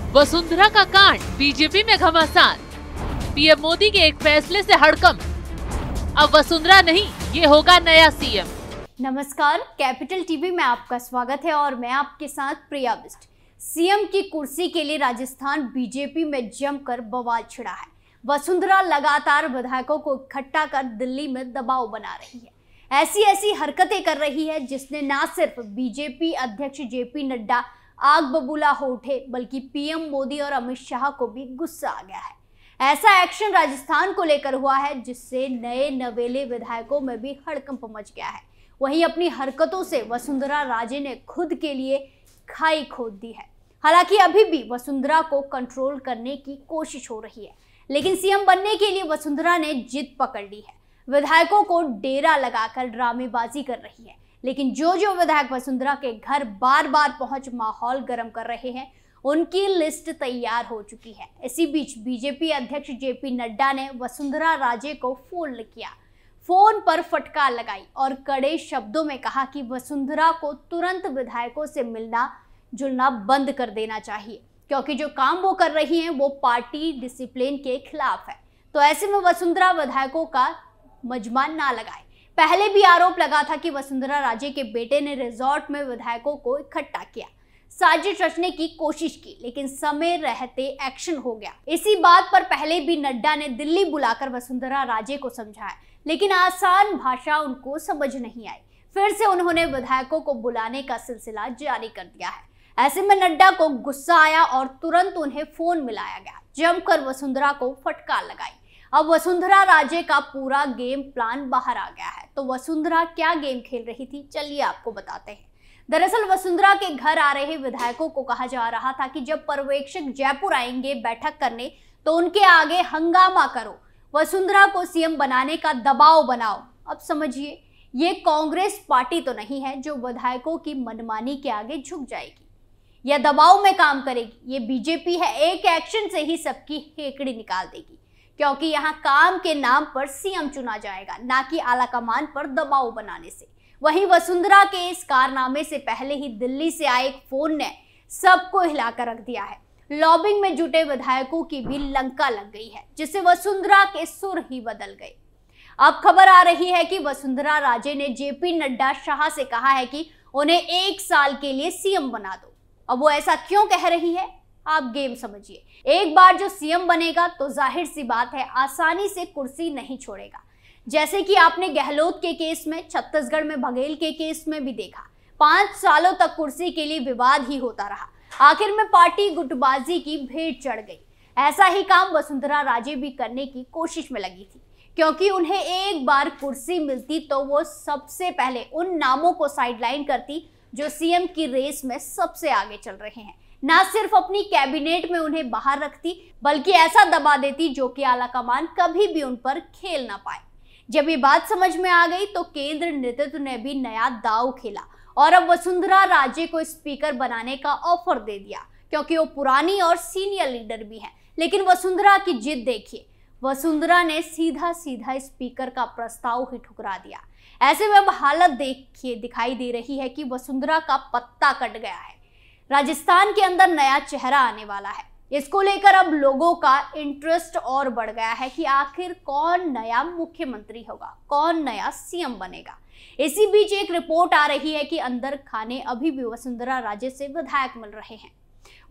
वसुंधरा का कांड, बीजेपी में घमासान। पीएम मोदी के एक फैसले से हड़कंप। अब वसुंधरा नहीं, ये होगा नया सीएम। नमस्कार, कैपिटल टीवी में आपका स्वागत है और मैं आपके साथ प्रिया बिष्ट। सीएम की कुर्सी के लिए राजस्थान बीजेपी में जमकर बवाल छिड़ा है। वसुंधरा लगातार विधायकों को इकट्ठा कर दिल्ली में दबाव बना रही है। ऐसी हरकतें कर रही है जिसने न सिर्फ बीजेपी अध्यक्ष जेपी नड्डा आग बबूला हो उठे, बल्कि पीएम मोदी और अमित शाह को भी गुस्सा आ गया है। ऐसा एक्शन राजस्थान को लेकर हुआ है जिससे नए नवेले विधायकों में भी हड़कंप मच गया है। वहीं अपनी हरकतों से वसुंधरा राजे ने खुद के लिए खाई खोद दी है। हालांकि अभी भी वसुंधरा को कंट्रोल करने की कोशिश हो रही है, लेकिन सीएम बनने के लिए वसुंधरा ने जिद पकड़ ली है। विधायकों को डेरा लगाकर ड्रामेबाजी कर रही है, लेकिन जो विधायक वसुंधरा के घर बार बार पहुंच माहौल गर्म कर रहे हैं, उनकी लिस्ट तैयार हो चुकी है। इसी बीच बीजेपी अध्यक्ष जेपी नड्डा ने वसुंधरा राजे को फोन किया, फोन पर फटकार लगाई और कड़े शब्दों में कहा कि वसुंधरा को तुरंत विधायकों से मिलना जुलना बंद कर देना चाहिए, क्योंकि जो काम वो कर रही हैं वो पार्टी डिसिप्लिन के खिलाफ है। तो ऐसे में वसुंधरा विधायकों का मजमा ना लगाए। पहले भी आरोप लगा था कि वसुंधरा राजे के बेटे ने रिजॉर्ट में विधायकों को इकट्ठा किया, साजिश रचने की कोशिश की, लेकिन समय रहते एक्शन हो गया। इसी बात पर पहले भी नड्डा ने दिल्ली बुलाकर वसुंधरा राजे को समझाया, लेकिन आसान भाषा उनको समझ नहीं आई। फिर से उन्होंने विधायकों को बुलाने का सिलसिला जारी कर दिया है। ऐसे में नड्डा को गुस्सा आया और तुरंत उन्हें फोन मिलाया गया, जमकर वसुंधरा को फटकार लगाई। अब वसुंधरा राजे का पूरा गेम प्लान बाहर आ गया है। तो वसुंधरा क्या गेम खेल रही थी, चलिए आपको बताते हैं। दरअसल वसुंधरा के घर आ रहे विधायकों को कहा जा रहा था कि जब पर्यवेक्षक जयपुर आएंगे बैठक करने तो उनके आगे हंगामा करो, वसुंधरा को सीएम बनाने का दबाव बनाओ। अब समझिए, ये कांग्रेस पार्टी तो नहीं है जो विधायकों की मनमानी के आगे झुक जाएगी या दबाव में काम करेगी। ये बीजेपी है, एक एक्शन से ही सबकी हेकड़ी निकाल देगी, क्योंकि यहाँ काम के नाम पर सीएम चुना जाएगा, ना कि आलाकमान पर दबाव बनाने से। वहीं वसुंधरा के इस कारनामे से पहले ही दिल्ली से आए एक फोन ने सबको हिलाकर रख दिया है। लॉबिंग में जुटे विधायकों की भी लंका लग गई है, जिससे वसुंधरा के सुर ही बदल गए। अब खबर आ रही है कि वसुंधरा राजे ने जेपी नड्डा शाह से कहा है कि उन्हें 1 साल के लिए सीएम बना दो। अब वो ऐसा क्यों कह रही है, आप गेम समझिए। एक बार जो सीएम बनेगा तो जाहिर सी बात है आसानी से कुर्सी नहीं छोड़ेगा। जैसे कि आपने गहलोत के केस में, छत्तीसगढ़ में बघेल के केस में भी देखा, 5 सालों तक कुर्सी के लिए विवाद ही होता रहा। आखिर में पार्टी गुटबाजी की भेंट चढ़ गई। ऐसा ही काम वसुंधरा राजे भी करने की कोशिश में लगी थी, क्योंकि उन्हें एक बार कुर्सी मिलती तो वो सबसे पहले उन नामों को साइडलाइन करती जो सीएम की रेस में सबसे आगे चल रहे हैं। ना सिर्फ अपनी कैबिनेट में उन्हें बाहर रखती, बल्कि ऐसा दबा देती जो कि आलाकमान कभी भी उन पर खेल ना पाए। जब ये बात समझ में आ गई तो केंद्र नेतृत्व ने भी नया दांव खेला और अब वसुंधरा राजे को स्पीकर बनाने का ऑफर दे दिया, क्योंकि वो पुरानी और सीनियर लीडर भी हैं। लेकिन वसुंधरा की जिद देखिए, वसुंधरा ने सीधा स्पीकर का प्रस्ताव ही ठुकरा दिया। ऐसे में अब हालत देखिए दिखाई दे रही है कि वसुंधरा का पत्ता कट गया है। राजस्थान के अंदर नया चेहरा आने वाला है। इसको लेकर अब लोगों का इंटरेस्ट और बढ़ गया है कि आखिर कौन नया मुख्यमंत्री होगा, कौन नया सीएम बनेगा। इसी बीच एक रिपोर्ट आ रही है कि अंदर खाने अभी भी वसुंधरा राजे से विधायक मिल रहे हैं।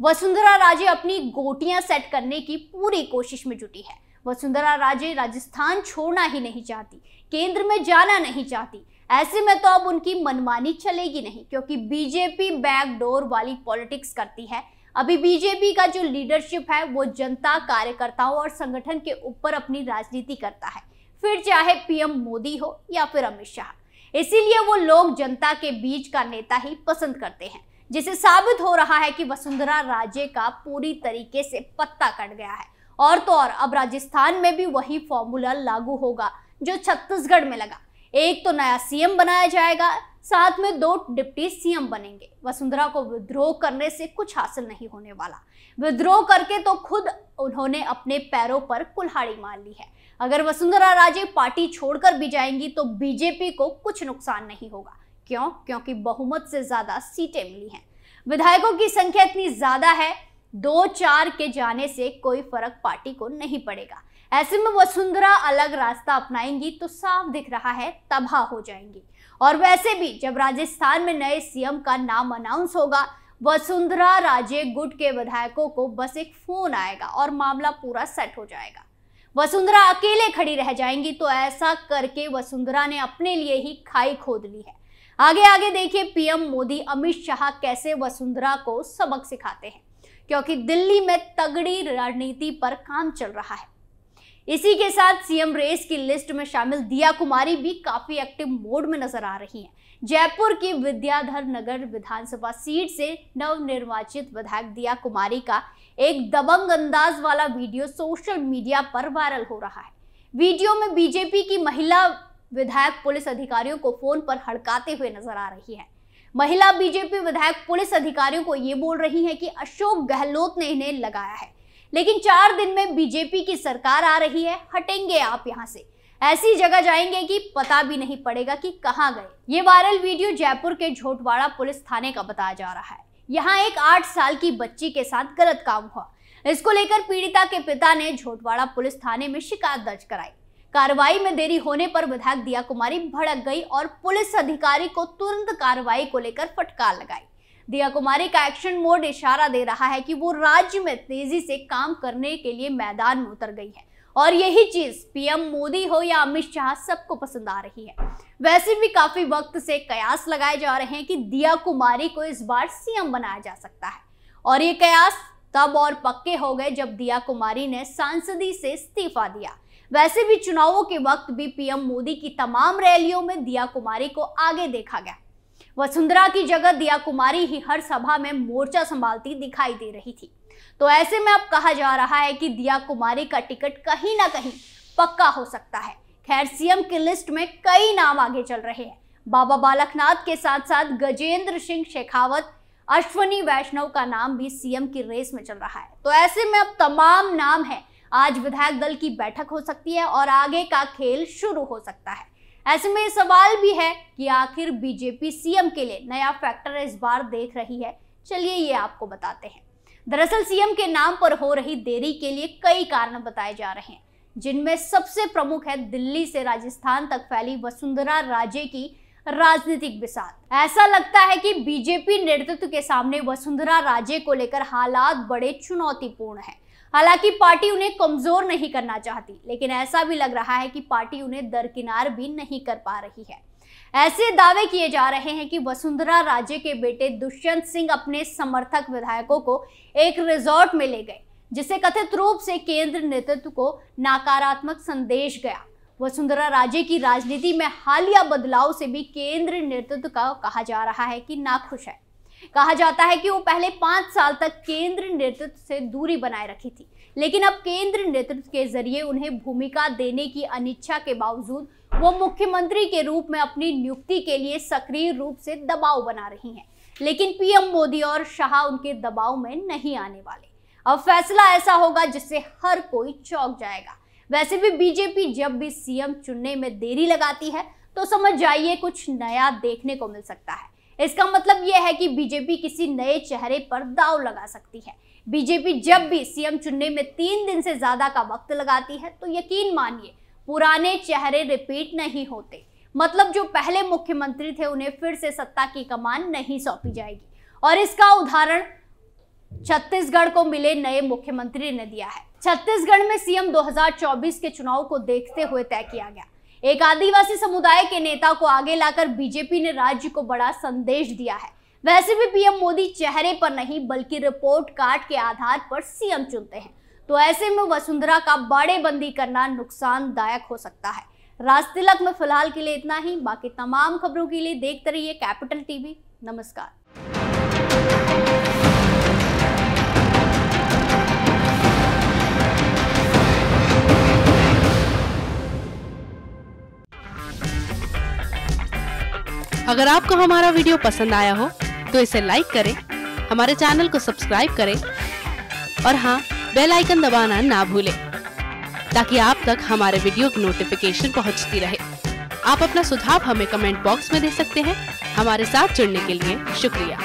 वसुंधरा राजे अपनी गोटियां सेट करने की पूरी कोशिश में जुटी है। वसुंधरा राजे राजस्थान छोड़ना ही नहीं चाहती, केंद्र में जाना नहीं चाहती। ऐसे में तो अब उनकी मनमानी चलेगी नहीं, क्योंकि बीजेपी बैकडोर वाली पॉलिटिक्स करती है। अभी बीजेपी का जो लीडरशिप है वो जनता, कार्यकर्ताओं और संगठन के ऊपर अपनी राजनीति करता है, फिर चाहे पीएम मोदी हो या फिर अमित शाह। इसीलिए वो लोग जनता के बीच का नेता ही पसंद करते हैं, जिसे साबित हो रहा है कि वसुंधरा राजे का पूरी तरीके से पत्ता कट गया है। और तो और अब राजस्थान में भी वही फॉर्मूला लागू होगा जो छत्तीसगढ़ में लगा। एक तो नया सीएम बनाया जाएगा, साथ में 2 डिप्टी सीएम बनेंगे। वसुंधरा को विद्रोह करने से कुछ हासिल नहीं होने वाला। विद्रोह करके तो खुद उन्होंने अपने पैरों पर कुल्हाड़ी मार ली है। अगर वसुंधरा राजे पार्टी छोड़कर भी जाएंगी तो बीजेपी को कुछ नुकसान नहीं होगा। क्यों? क्योंकि बहुमत से ज्यादा सीटें मिली हैं। विधायकों की संख्या इतनी ज्यादा है 2-4 के जाने से कोई फर्क पार्टी को नहीं पड़ेगा। ऐसे में वसुंधरा अलग रास्ता अपनाएंगी तो साफ दिख रहा है तबाह हो जाएंगी। और वैसे भी जब राजस्थान में नए सीएम का नाम अनाउंस होगा, वसुंधरा राजे गुट के विधायकों को बस एक फोन आएगा और मामला पूरा सेट हो जाएगा। वसुंधरा अकेले खड़ी रह जाएंगी। तो ऐसा करके वसुंधरा ने अपने लिए ही खाई खोद ली है। आगे आगे देखिए पीएम मोदी अमित शाह कैसे वसुंधरा को सबक सिखाते हैं, क्योंकि दिल्ली में तगड़ी रणनीति पर काम चल रहा है। इसी के साथ सीएम रेस की लिस्ट में शामिल दिया कुमारी भी काफी एक्टिव मोड में नजर आ रही हैं। जयपुर की विद्याधर नगर विधानसभा सीट से नवनिर्वाचित विधायक दिया कुमारी का एक दबंग अंदाज वाला वीडियो सोशल मीडिया पर वायरल हो रहा है। वीडियो में बीजेपी की महिला विधायक पुलिस अधिकारियों को फोन पर हड़काते हुए नजर आ रही है। महिला बीजेपी विधायक पुलिस अधिकारियों को ये बोल रही है कि अशोक गहलोत ने इन्हें लगाया है, लेकिन 4 दिन में बीजेपी की सरकार आ रही है, हटेंगे आप यहाँ से, ऐसी जगह जाएंगे कि पता भी नहीं पड़ेगा कि कहां गए। ये वायरल वीडियो जयपुर के झोटवाड़ा पुलिस थाने का बताया जा रहा है। यहाँ एक 8 साल की बच्ची के साथ गलत काम हुआ। इसको लेकर पीड़िता के पिता ने झोटवाड़ा पुलिस थाने में शिकायत दर्ज कराई। कार्रवाई में देरी होने पर विधायक दिया कुमारी भड़क गई और पुलिस अधिकारी को तुरंत कार्रवाई को लेकर फटकार लगाई। दिया कुमारी का एक्शन मोड इशारा दे रहा है कि वो राज्य में तेजी से काम करने के लिए मैदान में उतर गई है, और यही चीज पीएम मोदी हो या अमित शाह सबको पसंद आ रही है। वैसे भी काफी वक्त से कयास लगाए जा रहे हैं कि दिया कुमारी को इस बार सीएम बनाया जा सकता है, और ये कयास तब और पक्के हो गए जब दिया कुमारी ने सांसदी से इस्तीफा दिया। वैसे भी चुनावों के वक्त भी पीएम मोदी की तमाम रैलियों में दिया कुमारी को आगे देखा गया। वसुंधरा की जगह दिया कुमारी ही हर सभा में मोर्चा संभालती दिखाई दे रही थी। तो ऐसे में अब कहा जा रहा है कि दिया कुमारी का टिकट कहीं ना कहीं पक्का हो सकता है। खैर, सीएम की लिस्ट में कई नाम आगे चल रहे हैं। बाबा बालकनाथ के साथ साथ गजेंद्र सिंह शेखावत, अश्वनी वैष्णव का नाम भी सीएम की रेस में चल रहा है। तो ऐसे में अब तमाम नाम है। आज विधायक दल की बैठक हो सकती है और आगे का खेल शुरू हो सकता है। ऐसे में सवाल भी है कि आखिर बीजेपी सीएम के लिए नया फैक्टर इस बार देख रही है। चलिए ये आपको बताते हैं। दरअसल सीएम के नाम पर हो रही देरी के लिए कई कारण बताए जा रहे हैं, जिनमें सबसे प्रमुख है दिल्ली से राजस्थान तक फैली वसुंधरा राजे की राजनीतिक बिसात। ऐसा लगता है कि बीजेपी नेतृत्व के सामने वसुंधरा राजे को लेकर हालात बड़े चुनौतीपूर्ण हैं। हालांकि पार्टी उन्हें कमजोर नहीं करना चाहती, लेकिन ऐसा भी लग रहा है कि पार्टी उन्हें दरकिनार भी नहीं कर पा रही है। ऐसे दावे किए जा रहे हैं कि वसुंधरा राजे के बेटे दुष्यंत सिंह अपने समर्थक विधायकों को एक रिजॉर्ट में ले गए, जिसे कथित रूप से केंद्र नेतृत्व को नकारात्मक संदेश गया। वसुंधरा राजे की राजनीति में हालिया बदलाव से भी केंद्र नेतृत्व का कहा जा रहा है कि नाखुश है। कहा जाता है कि वो पहले 5 साल तक केंद्र नेतृत्व से दूरी बनाए रखी थी, लेकिन अब केंद्र नेतृत्व के जरिए उन्हें भूमिका देने की अनिच्छा के बावजूद वो मुख्यमंत्री के रूप में अपनी नियुक्ति के लिए सक्रिय रूप से दबाव बना रही हैं। लेकिन पीएम मोदी और शाह उनके दबाव में नहीं आने वाले। अब फैसला ऐसा होगा जिससे हर कोई चौंक जाएगा। वैसे भी बीजेपी जब भी सीएम चुनने में देरी लगाती है तो समझ जाइए कुछ नया देखने को मिल सकता है। इसका मतलब यह है कि बीजेपी किसी नए चेहरे पर दांव लगा सकती है। बीजेपी जब भी सीएम चुनने में 3 दिन से ज्यादा का वक्त लगाती है तो यकीन मानिए पुराने चेहरे रिपीट नहीं होते। मतलब जो पहले मुख्यमंत्री थे उन्हें फिर से सत्ता की कमान नहीं सौंपी जाएगी। और इसका उदाहरण छत्तीसगढ़ को मिले नए मुख्यमंत्री ने दिया है। छत्तीसगढ़ में सीएम 2024 के चुनाव को देखते हुए तय किया गया। एक आदिवासी समुदाय के नेता को आगे लाकर बीजेपी ने राज्य को बड़ा संदेश दिया है। वैसे भी पीएम मोदी चेहरे पर नहीं बल्कि रिपोर्ट कार्ड के आधार पर सीएम चुनते हैं। तो ऐसे में वसुंधरा का बाड़ेबंदी करना नुकसानदायक हो सकता है। राजतिलक में फिलहाल के लिए इतना ही। बाकी तमाम खबरों के लिए देखते रहिए कैपिटल टीवी। नमस्कार। अगर आपको हमारा वीडियो पसंद आया हो तो इसे लाइक करें, हमारे चैनल को सब्सक्राइब करें और हाँ, बेल आइकन दबाना ना भूलें ताकि आप तक हमारे वीडियो की नोटिफिकेशन पहुंचती रहे। आप अपना सुझाव हमें कमेंट बॉक्स में दे सकते हैं। हमारे साथ जुड़ने के लिए शुक्रिया।